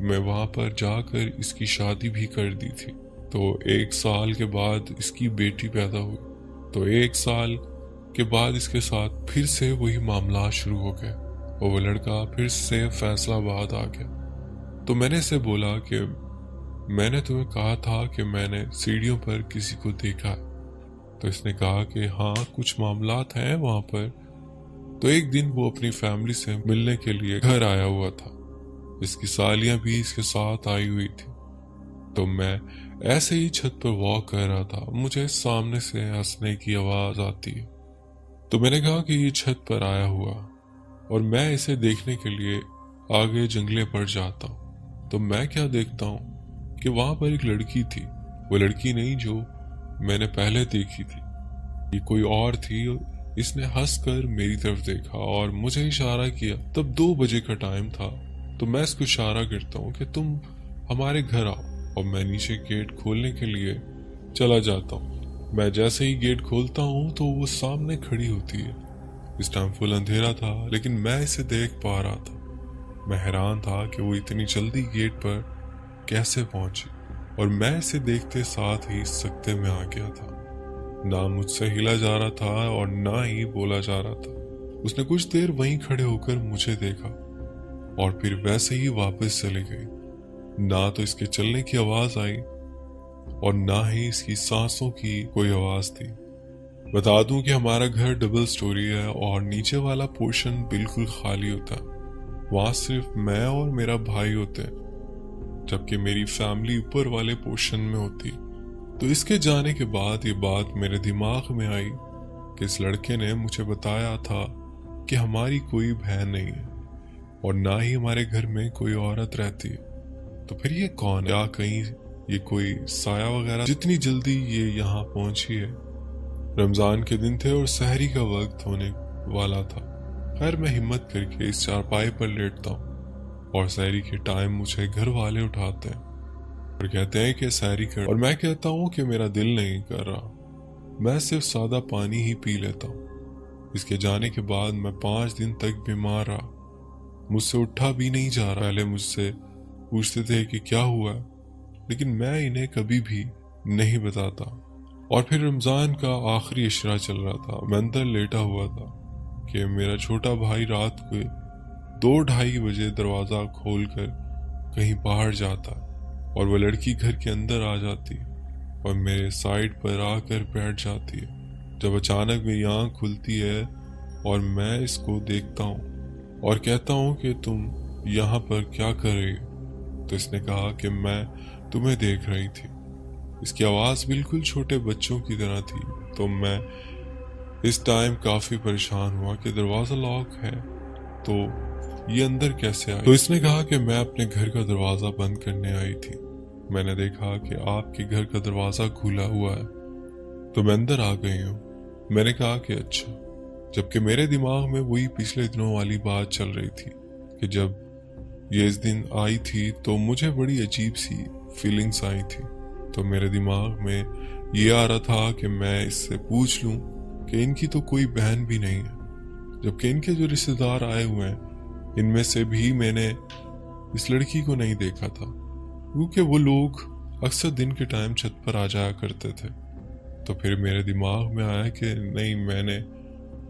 میں وہاں پر جا کر اس کی شادی بھی کر دی تھی۔ تو 1 سال کے بعد اس کی بیٹی پیدا ہوئی۔ تو 1 سال کے بعد اس کے ساتھ پھر سے وہی معاملات شروع ہو گئے اور وہ لڑکا پھر سے فیصل آباد آ گیا۔ تو میں نے اسے بولا کہ میں نے تمہیں کہا تھا کہ میں نے سیڑھیوں پر کسی کو دیکھا ہے۔ تو اس نے کہا کہ ہاں کچھ معاملات ہیں وہاں پر۔ تو ایک دن وہ اپنی فیملی سے ملنے کے لیے گھر آیا ہوا تھا، اس کی سالیاں بھی اس کے ساتھ آئی ہوئی تھی۔ تو میں ایسے ہی چھت پر واک کر رہا تھا، مجھے سامنے سے ہنسنے کی آواز آتی ہے۔ تو میں نے کہا کہ یہ چھت پر آیا ہوا اور میں اسے دیکھنے کے لیے آگے جنگلے پر جاتا ہوں۔ تو میں کیا دیکھتا ہوں کہ وہاں پر ایک لڑکی تھی، وہ لڑکی نہیں جو میں نے پہلے دیکھی تھی، یہ کوئی اور تھی۔ اس نے ہنس کر میری طرف دیکھا اور مجھے اشارہ کیا۔ تب 2 بجے کا ٹائم تھا۔ تو میں اس کو اشارہ کرتا ہوں کہ تم ہمارے گھر آؤ، اور میں نیچے گیٹ کھولنے کے لیے چلا جاتا ہوں۔ میں جیسے ہی گیٹ کھولتا ہوں تو وہ سامنے کھڑی ہوتی ہے۔ اس ٹائم فل اندھیرا تھا لیکن میں اسے دیکھ پا رہا تھا۔ میں حیران تھا کہ وہ اتنی جلدی گیٹ پر کیسے پہنچی، اور میں اسے دیکھتے ساتھ ہی سکتے میں آ گیا تھا۔ نہ مجھ سے ہلا جا رہا تھا اور نہ ہی بولا جا رہا تھا۔ اس نے کچھ دیر وہیں کھڑے ہو کر مجھے دیکھا اور پھر ویسے ہی واپس چلی گئی۔ نہ تو اس کے چلنے کی آواز آئی اور نہ ہی اس کی سانسوں کی کوئی آواز تھی۔ بتا دوں کہ ہمارا گھر ڈبل سٹوری ہے اور نیچے والا پورشن بالکل خالی ہوتا ہے، وہاں صرف میں اور میرا بھائی ہوتے ہیں، جبکہ میری فیملی اوپر والے پورشن میں ہوتی۔ تو اس کے جانے کے بعد یہ بات میرے دماغ میں آئی کہ اس لڑکے نے مجھے بتایا تھا کہ ہماری کوئی بہن نہیں ہے اور نہ ہی ہمارے گھر میں کوئی عورت رہتی ہے۔ تو پھر یہ کون ہے؟ یا کہیں یہ کوئی سایہ وغیرہ؟ جتنی جلدی یہ یہاں پہنچی ہے۔ رمضان کے دن تھے اور سحری کا وقت ہونے والا تھا۔ خیر میں ہمت کر کے اس چارپائی پر لیٹتا ہوں اور سحری کے ٹائم مجھے گھر والے اٹھاتے ہیں اور کہتے ہیں کہ سحری کر، اور میں کہتا ہوں کہ میرا دل نہیں کر رہا، میں صرف سادہ پانی ہی پی لیتا ہوں۔ اس کے جانے کے بعد میں 5 دن تک بیمار رہا، مجھ سے اٹھا بھی نہیں جا رہا۔ پہلے مجھ سے پوچھتے تھے کہ کیا ہوا ہے، لیکن میں انہیں کبھی بھی نہیں بتاتا۔ اور پھر رمضان کا آخری عشرہ چل رہا تھا، میں اندر لیٹا ہوا تھا کہ میرا چھوٹا بھائی رات کو 2-2:30 بجے دروازہ کھول کر کہیں باہر جاتا اور وہ لڑکی گھر کے اندر آ جاتی اور میرے سائیڈ پر آ کر بیٹھ جاتی ہے۔ جب اچانک میری آنکھ کھلتی ہے اور میں اس کو دیکھتا ہوں اور کہتا ہوں کہ تم یہاں پر کیا کر رہی ہو؟ تو اس نے کہا کہ میں تمہیں دیکھ رہی تھی۔ اس کی آواز بالکل چھوٹے بچوں کی طرح تھی۔ تو میں اس ٹائم کافی پریشان ہوا کہ دروازہ لاک ہے تو یہ اندر کیسے آئی؟ تو اس نے کہا کہ میں اپنے گھر کا دروازہ بند کرنے آئی تھی، میں نے دیکھا کہ آپ کے گھر کا دروازہ کھلا ہوا ہے تو میں اندر آ گئی ہوں۔ میں نے کہا کہ اچھا، جبکہ میرے دماغ میں وہی پچھلے دنوں والی بات چل رہی تھی کہ جب یہ اس دن آئی تھی تو مجھے بڑی عجیب سی فیلنگز آئی تھی۔ تو میرے دماغ میں یہ آ رہا تھا کہ میں اس سے پوچھ لوں کہ ان کی تو کوئی بہن بھی نہیں ہے، جبکہ ان کے جو رشتہ دار آئے ہوئے ہیں ان میں سے بھی میں نے اس لڑکی کو نہیں دیکھا تھا، کیونکہ وہ لوگ اکثر دن کے ٹائم چھت پر آ جایا کرتے تھے۔ تو پھر میرے دماغ میں آیا کہ نہیں، میں نے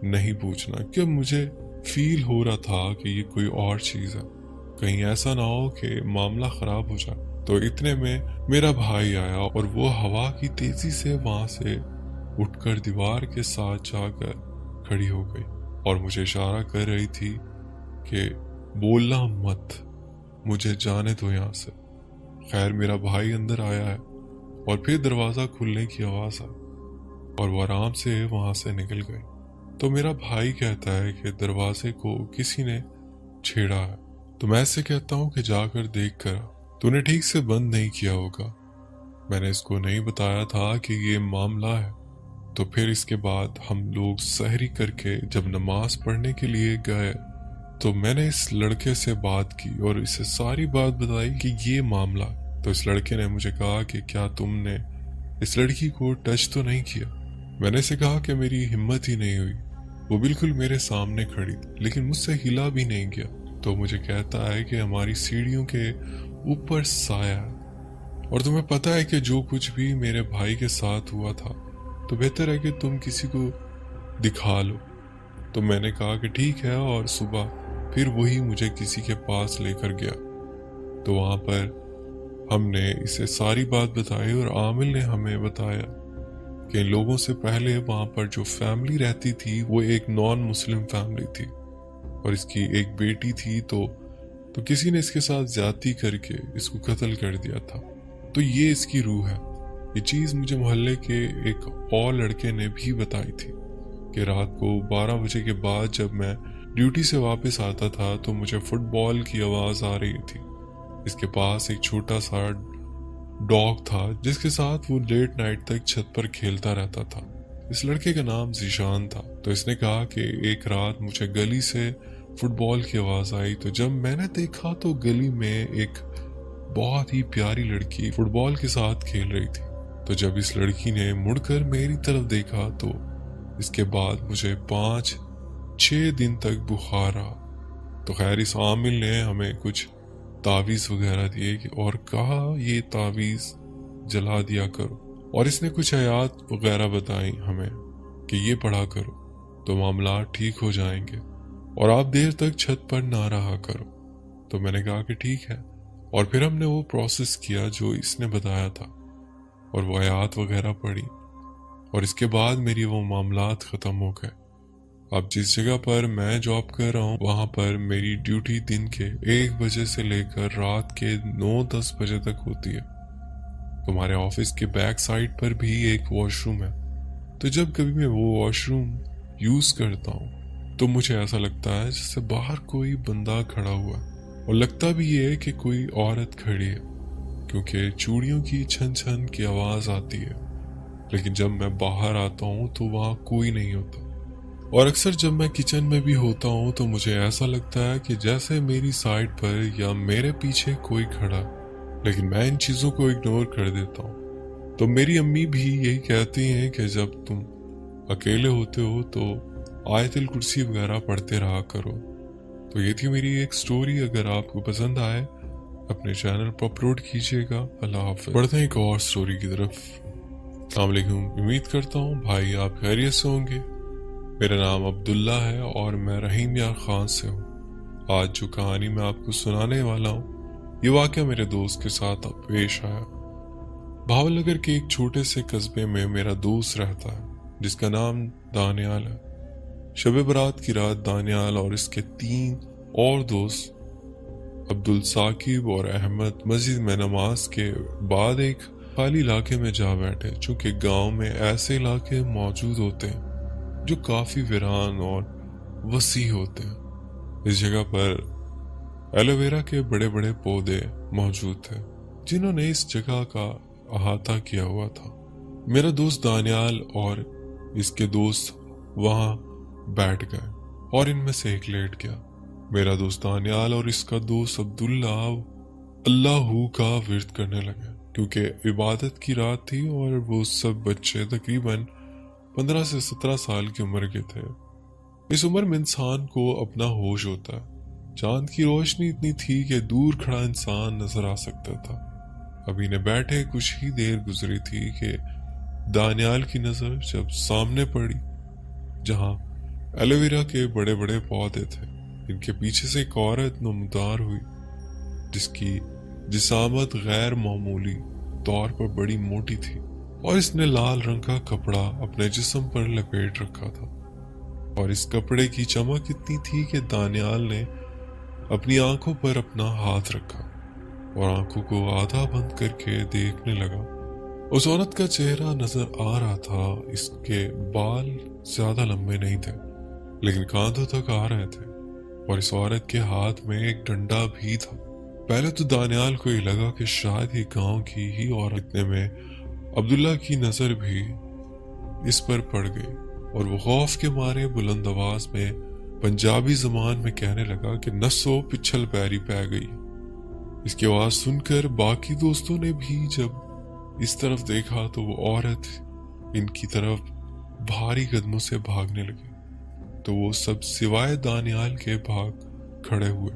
نہیں پوچھنا، کہ مجھے فیل ہو رہا تھا کہ یہ کوئی اور چیز ہے، کہیں ایسا نہ ہو کہ معاملہ خراب ہو جائے۔ تو اتنے میں میرا بھائی آیا اور وہ ہوا کی تیزی سے وہاں سے اٹھ کر دیوار کے ساتھ جا کر کھڑی ہو گئی اور مجھے اشارہ کر رہی تھی کہ بولنا مت، مجھے جانے دو یہاں سے۔ خیر میرا بھائی اندر آیا ہے اور پھر دروازہ کھلنے کی آواز آئی اور وہ آرام سے وہاں سے نکل گئی۔ تو میرا بھائی کہتا ہے کہ دروازے کو کسی نے چھیڑا ہے۔ تو میں اسے کہتا ہوں کہ جا کر دیکھ کر تو نے ٹھیک سے بند نہیں کیا ہوگا، میں نے اس کو نہیں بتایا تھا کہ یہ معاملہ ہے۔ تو پھر اس کے بعد ہم لوگ سحری کر کے جب نماز پڑھنے کے لیے گئے تو میں نے اس لڑکے سے بات کی اور اسے ساری بات بتائی کہ یہ معاملہ۔ تو اس لڑکے نے مجھے کہا کہ کیا تم نے اس لڑکی کو ٹچ تو نہیں کیا؟ میں نے اسے کہا کہ میری ہمت ہی نہیں ہوئی، وہ بالکل میرے سامنے کھڑی تھی لیکن مجھ سے ہلا بھی نہیں گیا۔ تو مجھے کہتا ہے کہ ہماری سیڑھیوں کے اوپر سایہ ہے اور تمہیں پتہ ہے کہ جو کچھ بھی میرے بھائی کے ساتھ ہوا تھا تو بہتر ہے کہ تم کسی کو دکھا لو۔ تو میں نے کہا کہ ٹھیک ہے، اور صبح پھر وہی مجھے کسی کے پاس لے کر گیا۔ تو وہاں پر ہم نے اسے ساری بات بتائی اور عامل نے ہمیں بتایا کہ ان لوگوں سے پہلے وہاں پر جو فیملی رہتی تھی وہ ایک نان مسلم فیملی تھی اور اس کی ایک بیٹی تھی، تو کسی نے اس کے ساتھ زیادتی کر کے اس کو قتل کر دیا تھا۔ تو یہ اس کی روح ہے۔ یہ چیز مجھے محلے کے ایک اور لڑکے نے بھی بتائی تھی کہ رات کو 12 بجے کے بعد جب میں ڈیوٹی سے واپس آتا تھا تو مجھے فٹ بال کی آواز آ رہی تھی۔ اس کے پاس ایک چھوٹا سا ڈاگ تھا جس کے ساتھ وہ لیٹ نائٹ تک چھت پر کھیلتا رہتا تھا۔ اس لڑکے کا نام ذیشان تھا۔ تو اس نے کہا کہ ایک رات مجھے گلی سے فٹ بال کی آواز آئی، تو جب میں نے دیکھا تو گلی میں ایک بہت ہی پیاری لڑکی فٹ بال کے ساتھ کھیل رہی تھی۔ تو جب اس لڑکی نے مڑ کر میری طرف دیکھا تو اس کے بعد مجھے 5-6 دن تک بخار رہا۔ تو خیر اس عامل نے ہمیں کچھ تعویذ وغیرہ دیے اور کہا یہ تعویذ جلا دیا کرو، اور اس نے کچھ آیات وغیرہ بتائیں ہمیں کہ یہ پڑھا کرو تو معاملات ٹھیک ہو جائیں گے اور آپ دیر تک چھت پر نہ رہا کرو۔ تو میں نے کہا کہ ٹھیک ہے، اور پھر ہم نے وہ پروسیس کیا جو اس نے بتایا تھا اور وہ آیات وغیرہ پڑھی، اور اس کے بعد میری وہ معاملات ختم ہو گئے۔ اب جس جگہ پر میں جاب کر رہا ہوں وہاں پر میری ڈیوٹی دن کے 1 بجے سے لے کر رات کے 9-10 بجے تک ہوتی ہے۔ تمہارے آفس کے بیک سائڈ پر بھی ایک واش روم ہے، تو جب کبھی میں وہ واش روم یوز کرتا ہوں تو مجھے ایسا لگتا ہے جیسے باہر کوئی بندہ کھڑا ہوا ہے، اور لگتا بھی یہ ہے کہ کوئی عورت کھڑی ہے کیونکہ چوڑیوں کی چھن چھن کی آواز آتی ہے۔ لیکن جب میں باہر آتا ہوں تو وہاں کوئی نہیں ہوتا، اور اکثر جب میں کچن میں بھی ہوتا ہوں تو مجھے ایسا لگتا ہے کہ جیسے میری سائڈ پر یا میرے پیچھے کوئی کھڑا، لیکن میں ان چیزوں کو اگنور کر دیتا ہوں۔ تو میری امی بھی یہی کہتی ہیں کہ جب تم اکیلے ہوتے ہو تو آیت الکرسی وغیرہ پڑھتے رہا کرو۔ تو یہ تھی میری ایک سٹوری، اگر آپ کو پسند آئے اپنے چینل پر اپلوڈ کیجیے گا۔ اللہ حافظ۔ بڑھتے ہیں ایک اور سٹوری کی طرف۔ السلام علیکم، امید کرتا ہوں بھائی آپ خیریت سے ہوں گے۔ میرا نام عبداللہ ہے اور میں رحیم یار خان سے ہوں۔ آج جو کہانی میں آپ کو سنانے والا ہوں یہ واقعہ میرے دوست کے ساتھ پیش آیا۔ بھاول نگر کے ایک چھوٹے سے قصبے میں میرا دوست رہتا ہے جس کا نام دانیال ہے۔ شب برات کی رات دانیال اور اس کے 3 اور دوست عبدالثاقب اور احمد مسجد میں نماز کے بعد ایک خالی علاقے میں جا بیٹھے، چونکہ گاؤں میں ایسے علاقے موجود ہوتے ہیں جو کافی ویران اور وسیع ہوتے ہیں۔ اس جگہ پر ایلوویرا کے بڑے بڑے پودے موجود تھے جنہوں نے اس جگہ کا احاطہ کیا ہوا تھا۔ میرا دوست دانیال اور اس کے دوست وہاں بیٹھ گئے اور ان میں سے ایک لیٹ گیا۔ میرا دوست دانیال اور اس کا دوست عبداللہ اللہ کا ورد کرنے لگے کیونکہ عبادت کی رات تھی، اور وہ سب بچے تقریباً 15 سے 17 سال کی عمر کے تھے۔ اس عمر میں انسان کو اپنا ہوش ہوتا ہے۔ چاند کی روشنی اتنی تھی کہ دور کھڑا انسان نظر آ سکتا تھا۔ اب انہیں بیٹھے کچھ ہی دیر گزری تھی کہ دانیال کی نظر جب سامنے پڑی جہاں ایلوویرا کے بڑے بڑے پودے تھے، ان کے پیچھے سے ایک عورت نمودار ہوئی جس کی جسامت غیر معمولی طور پر بڑی موٹی تھی، اور اس نے لال رنگ کا کپڑا اپنے جسم پر لپیٹ رکھا تھا، اور اس کپڑے کی چمک اتنی تھی کہ دانیال نے اپنی آنکھوں پر اپنا ہاتھ رکھا اور آنکھوں کو آدھا بند کر کے دیکھنے لگا۔ اس عورت کا چہرہ نظر آ رہا تھا، اس کے بال زیادہ لمبے نہیں تھے لیکن کاندھوں تک آ رہے تھے، اور اس عورت کے ہاتھ میں ایک ڈنڈا بھی تھا۔ پہلے تو دانیال کو یہ لگا کہ شاید یہ گاؤں کی ہی عورت، اتنے میں عبداللہ کی نظر بھی اس پر پڑ گئی اور وہ خوف کے مارے بلند آواز میں پنجابی زبان میں کہنے لگا کہ نسو پچھل پیری پہ گئی۔ اس کی آواز سن کر باقی دوستوں نے بھی جب اس طرف دیکھا تو وہ عورت ان کی طرف بھاری قدموں سے بھاگنے لگی، تو وہ سب سوائے دانیال کے بھاگ کھڑے ہوئے